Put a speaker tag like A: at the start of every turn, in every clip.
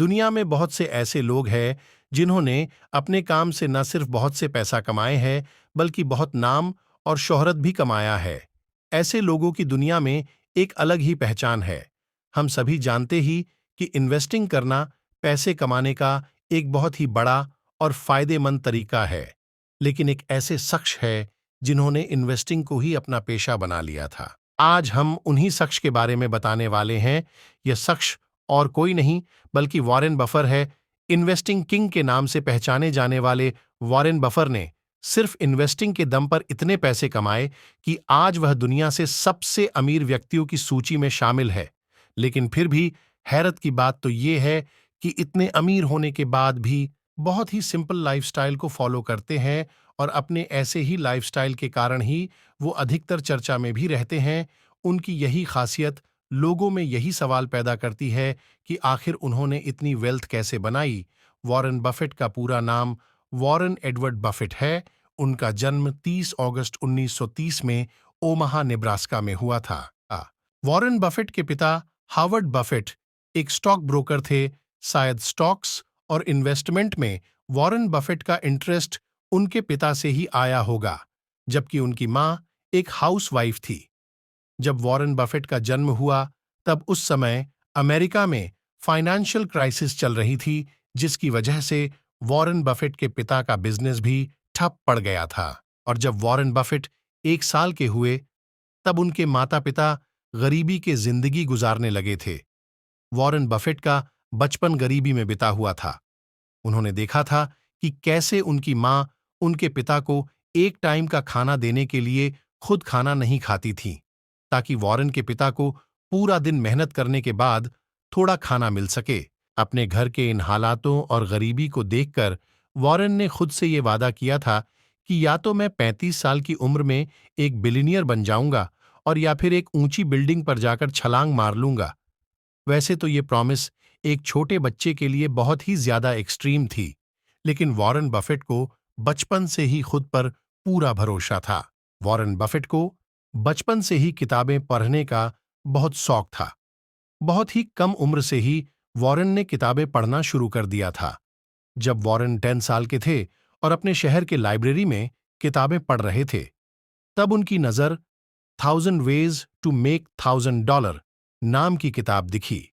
A: दुनिया में बहुत से ऐसे लोग हैं जिन्होंने अपने काम से न सिर्फ बहुत से पैसा कमाए हैं बल्कि बहुत नाम और शोहरत भी कमाया है। ऐसे लोगों की दुनिया में एक अलग ही पहचान है। हम सभी जानते ही कि इन्वेस्टिंग करना पैसे कमाने का एक बहुत ही बड़ा और फायदेमंद तरीका है। लेकिन एक ऐसे शख्स है जिन्होंने इन्वेस्टिंग को ही अपना पेशा बना लिया था। आज हम उन्हीं शख्स के बारे में बताने वाले हैं। यह शख्स और कोई नहीं बल्कि वॉरेन बफर है। इन्वेस्टिंग किंग के नाम से पहचाने जाने वाले वॉरेन बफर ने सिर्फ इन्वेस्टिंग के दम पर इतने पैसे कमाए कि आज वह दुनिया से सबसे अमीर व्यक्तियों की सूची में शामिल है। लेकिन फिर भी हैरत की बात तो ये है कि इतने अमीर होने के बाद भी बहुत ही सिंपल लाइफस्टाइल को फॉलो करते हैं और अपने ऐसे ही लाइफस्टाइल के कारण ही वो अधिकतर चर्चा में भी रहते हैं। उनकी यही खासियत लोगों में यही सवाल पैदा करती है कि आखिर उन्होंने इतनी वेल्थ कैसे बनाई। वॉरेन बफेट का पूरा नाम वॉरेन एडवर्ड बफेट है। उनका जन्म 30 अगस्त 1930 में ओमाहा नेब्रास्का में हुआ था। वॉरेन बफेट के पिता हावर्ड बफेट एक स्टॉक ब्रोकर थे। शायद स्टॉक्स और इन्वेस्टमेंट में वॉरेन बफेट का इंटरेस्ट उनके पिता से ही आया होगा, जबकि उनकी मां एक हाउसवाइफ थी। जब वॉरेन बफेट का जन्म हुआ तब उस समय अमेरिका में फाइनेंशियल क्राइसिस चल रही थी, जिसकी वजह से वॉरेन बफेट के पिता का बिजनेस भी ठप पड़ गया था। और जब वॉरेन बफेट 1 साल के हुए तब उनके माता पिता गरीबी के जिंदगी गुजारने लगे थे। वॉरेन बफेट का बचपन गरीबी में बिता हुआ था। उन्होंने देखा था कि कैसे उनकी मां उनके पिता को एक टाइम का खाना देने के लिए खुद खाना नहीं खाती थी, ताकि वॉरेन के पिता को पूरा दिन मेहनत करने के बाद थोड़ा खाना मिल सके। अपने घर के इन हालातों और गरीबी को देखकर वॉरेन ने खुद से ये वादा किया था कि या तो मैं 35 साल की उम्र में एक बिलियनियर बन जाऊंगा और या फिर एक ऊंची बिल्डिंग पर जाकर छलांग मार लूंगा। वैसे तो ये प्रॉमिस एक छोटे बच्चे के लिए बहुत ही ज्यादा एक्सट्रीम थी, लेकिन वॉरेन बफेट को बचपन से ही खुद पर पूरा भरोसा था। वॉरेन बफेट को बचपन से ही किताबें पढ़ने का बहुत शौक था। बहुत ही कम उम्र से ही वॉरेन ने किताबें पढ़ना शुरू कर दिया था। जब वॉरेन 10 साल के थे और अपने शहर के लाइब्रेरी में किताबें पढ़ रहे थे, तब उनकी नजर 1000 वेज टू मेक $1000 नाम की किताब दिखी।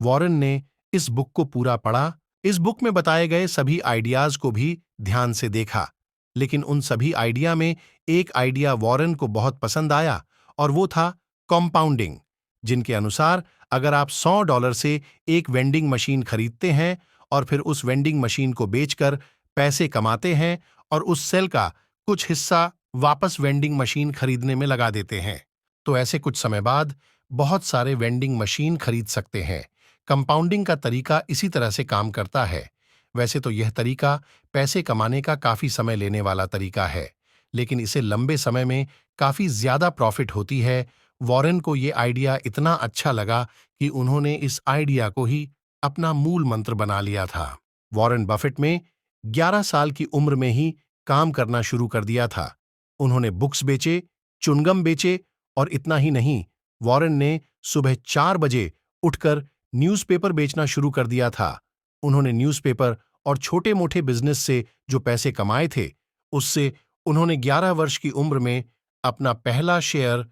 A: वॉरेन ने इस बुक को पूरा पढ़ा। इस बुक में बताए गए सभी आइडियाज को भी ध्यान से देखा, लेकिन उन सभी आइडिया में एक आइडिया वॉरेन को बहुत पसंद आया और वो था कॉम्पाउंडिंग, जिनके अनुसार अगर आप $100 से एक वेंडिंग मशीन खरीदते हैं और फिर उस वेंडिंग मशीन को बेचकर पैसे कमाते हैं और उस सेल का कुछ हिस्सा वापस वेंडिंग मशीन खरीदने में लगा देते हैं, तो ऐसे कुछ समय बाद बहुत सारे वेंडिंग मशीन खरीद सकते हैं। कंपाउंडिंग का तरीका इसी तरह से काम करता है। वैसे तो यह तरीका पैसे कमाने का काफी समय लेने वाला तरीका है, लेकिन इसे लंबे समय में काफी ज्यादा प्रॉफिट होती है। वॉरेन को यह आइडिया इतना अच्छा लगा कि उन्होंने इस आइडिया को ही अपना मूल मंत्र बना लिया था। वॉरेन बफेट में 11 साल की उम्र में ही काम करना शुरू कर दिया था। उन्होंने बुक्स बेचे, च्युइंगम बेचे और इतना ही नहीं, वॉरेन ने सुबह 4 बजे उठकर न्यूज़पेपर बेचना शुरू कर दिया था। उन्होंने न्यूज़पेपर और छोटे मोटे बिजनेस से जो पैसे कमाए थे, उससे उन्होंने 11 वर्ष की उम्र में अपना पहला शेयर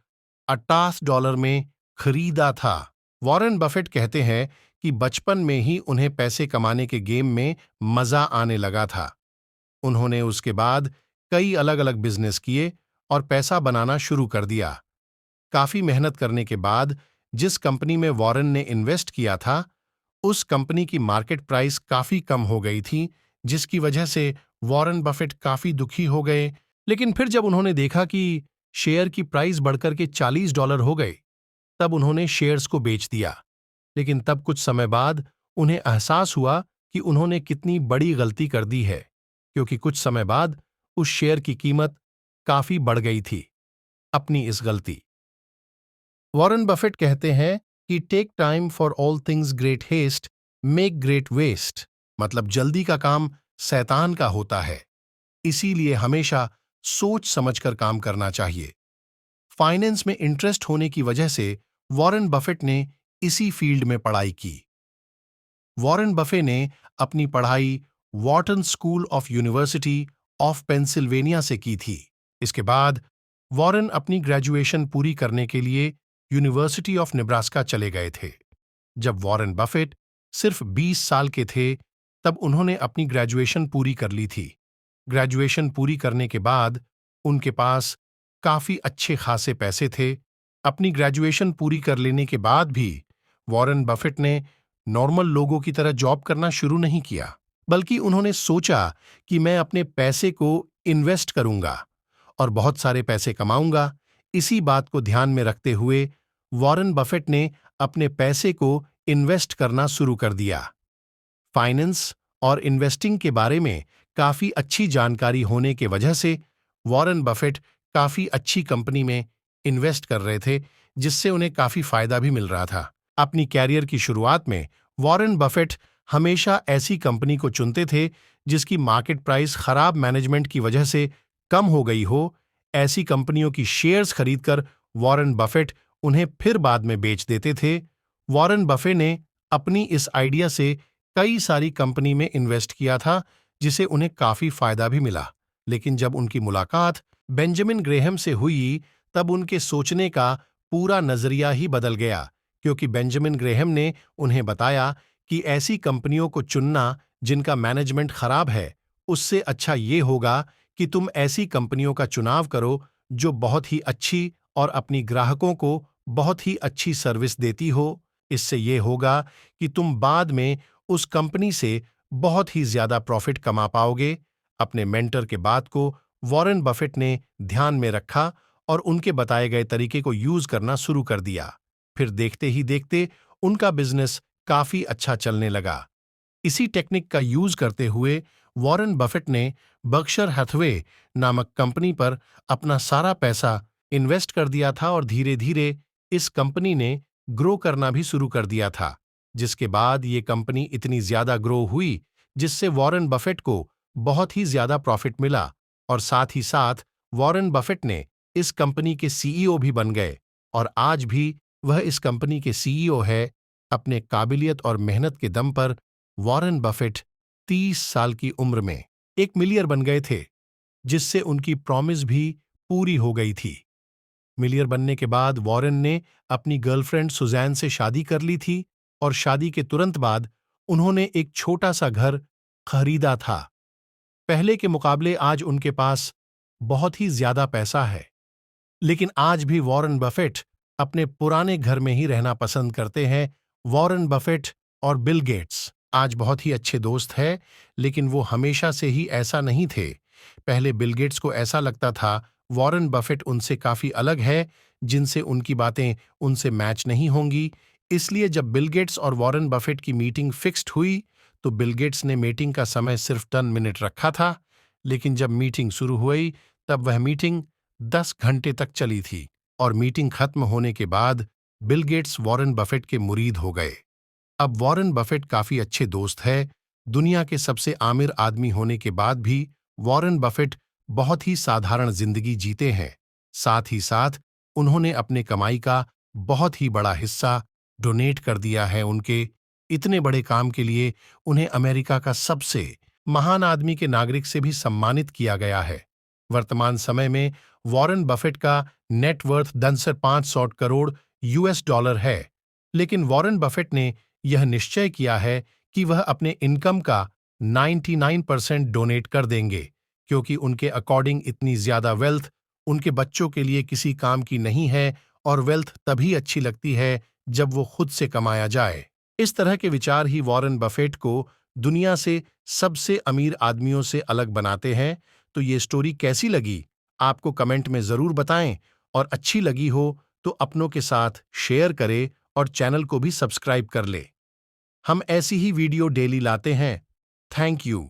A: $88 में खरीदा था। वॉरेन बफेट कहते हैं कि बचपन में ही उन्हें पैसे कमाने के गेम में मजा आने लगा था। उन्होंने उसके बाद कई अलग अलग बिजनेस किए और पैसा बनाना शुरू कर दिया। काफी मेहनत करने के बाद जिस कंपनी में वॉरेन ने इन्वेस्ट किया था, उस कंपनी की मार्केट प्राइस काफी कम हो गई थी, जिसकी वजह से वॉरेन बफेट काफी दुखी हो गए। लेकिन फिर जब उन्होंने देखा कि शेयर की प्राइस बढ़कर के $40 हो गए, तब उन्होंने शेयर्स को बेच दिया। लेकिन तब कुछ समय बाद उन्हें एहसास हुआ कि उन्होंने कितनी बड़ी गलती कर दी है, क्योंकि कुछ समय बाद उस शेयर की कीमत काफी बढ़ गई थी। अपनी इस गलती वॉरेन बफेट कहते हैं कि take time for all things great haste make great waste, मतलब जल्दी का काम शैतान का होता है, इसीलिए हमेशा सोच समझकर काम करना चाहिए। फाइनेंस में इंटरेस्ट होने की वजह से वॉरेन बफेट ने इसी फील्ड में पढ़ाई की। वॉरेन बफे ने अपनी पढ़ाई Wharton school of university of Pennsylvania से की थी। इसके बाद वॉरेन अपनी ग्रेजुएशन पूरी करने के लिए यूनिवर्सिटी ऑफ नेब्रास्का चले गए थे। जब वॉरेन बफेट सिर्फ 20 साल के थे, तब उन्होंने अपनी ग्रेजुएशन पूरी कर ली थी। ग्रेजुएशन पूरी करने के बाद उनके पास काफी अच्छे खासे पैसे थे। अपनी ग्रेजुएशन पूरी कर लेने के बाद भी वॉरेन बफेट ने नॉर्मल लोगों की तरह जॉब करना शुरू नहीं किया, बल्कि उन्होंने सोचा कि मैं अपने पैसे को इन्वेस्ट करूंगा और बहुत सारे पैसे कमाऊंगा। इसी बात को ध्यान में रखते हुए वॉरेन बफेट ने अपने पैसे को इन्वेस्ट करना शुरू कर दिया। फाइनेंस और इन्वेस्टिंग के बारे में काफी अच्छी जानकारी होने के वजह से वॉरेन बफेट काफी अच्छी कंपनी में इन्वेस्ट कर रहे थे, जिससे उन्हें काफी फायदा भी मिल रहा था। अपनी कैरियर की शुरुआत में वॉरेन बफेट हमेशा ऐसी कंपनी को चुनते थे जिसकी मार्केट प्राइस खराब मैनेजमेंट की वजह से कम हो गई हो। ऐसी कंपनियों की शेयर्स खरीदकर वॉरेन बफेट उन्हें फिर बाद में बेच देते थे। वॉरेन बफे ने अपनी इस आइडिया से कई सारी कंपनी में इन्वेस्ट किया था, जिसे उन्हें काफी फायदा भी मिला। लेकिन जब उनकी मुलाकात बेंजामिन ग्रेहम से हुई, तब उनके सोचने का पूरा नजरिया ही बदल गया, क्योंकि बेंजामिन ग्रेहम ने उन्हें बताया कि ऐसी कंपनियों को चुनना जिनका मैनेजमेंट खराब है, उससे अच्छा ये होगा कि तुम ऐसी कंपनियों का चुनाव करो जो बहुत ही अच्छी और अपनी ग्राहकों को बहुत ही अच्छी सर्विस देती हो। इससे ये होगा कि तुम बाद में उस कंपनी से बहुत ही ज्यादा प्रॉफिट कमा पाओगे। अपने मेंटर के बात को वॉरेन बफेट ने ध्यान में रखा और उनके बताए गए तरीके को यूज करना शुरू कर दिया। फिर देखते ही देखते उनका बिजनेस काफी अच्छा चलने लगा। इसी टेक्निक का यूज करते हुए वॉरेन बफेट ने बर्कशायर हैथवे नामक कंपनी पर अपना सारा पैसा इन्वेस्ट कर दिया था और धीरे धीरे इस कंपनी ने ग्रो करना भी शुरू कर दिया था, जिसके बाद ये कंपनी इतनी ज्यादा ग्रो हुई जिससे वॉरेन बफेट को बहुत ही ज्यादा प्रॉफिट मिला और साथ ही साथ वॉरेन बफेट ने इस कंपनी के सीईओ भी बन गए और आज भी वह इस कंपनी के सीईओ है। अपने काबिलियत और मेहनत के दम पर वॉरेन बफेट 30 साल की उम्र में एक मिलियनेयर बन गए थे, जिससे उनकी प्रॉमिस भी पूरी हो गई थी। मिलियनेयर बनने के बाद वॉरेन ने अपनी गर्लफ्रेंड सुजैन से शादी कर ली थी और शादी के तुरंत बाद उन्होंने एक छोटा सा घर खरीदा था। पहले के मुकाबले आज उनके पास बहुत ही ज्यादा पैसा है, लेकिन आज भी वॉरेन बफेट अपने पुराने घर में ही रहना पसंद करते हैं। वॉरेन बफेट और बिल गेट्स आज बहुत ही अच्छे दोस्त हैं, लेकिन वो हमेशा से ही ऐसा नहीं थे। पहले बिल गेट्स को ऐसा लगता था वॉरेन बफेट उनसे काफी अलग है, जिनसे उनकी बातें उनसे मैच नहीं होंगी। इसलिए जब बिल गेट्स और वॉरेन बफेट की मीटिंग फिक्स्ड हुई, तो बिल गेट्स ने मीटिंग का समय सिर्फ 10 मिनट रखा था, लेकिन जब मीटिंग शुरू हुई तब वह मीटिंग 10 घंटे तक चली थी और मीटिंग खत्म होने के बाद बिल गेट्स वॉरेन बफेट के मुरीद हो गए। अब वॉरेन बफेट काफी अच्छे दोस्त है। दुनिया के सबसे आमिर आदमी होने के बाद भी वॉरेन बफेट बहुत ही साधारण जिंदगी जीते हैं। साथ ही साथ उन्होंने अपने कमाई का बहुत ही बड़ा हिस्सा डोनेट कर दिया है। उनके इतने बड़े काम के लिए उन्हें अमेरिका का सबसे महान आदमी के नागरिक से भी सम्मानित किया गया है। वर्तमान समय में वॉरेन बफेट का नेटवर्थ 500 करोड़ यूएस डॉलर है, लेकिन वॉरेन बफेट ने यह निश्चय किया है कि वह अपने इनकम का 99% डोनेट कर देंगे, क्योंकि उनके अकॉर्डिंग इतनी ज्यादा वेल्थ उनके बच्चों के लिए किसी काम की नहीं है और वेल्थ तभी अच्छी लगती है जब वो खुद से कमाया जाए। इस तरह के विचार ही वॉरेन बफेट को दुनिया से सबसे अमीर आदमियों से अलग बनाते हैं। तो ये स्टोरी कैसी लगी आपको कमेंट में जरूर बताएं और अच्छी लगी हो तो अपनों के साथ शेयर करें और चैनल को भी सब्सक्राइब कर ले। हम ऐसी ही वीडियो डेली लाते हैं। Thank you.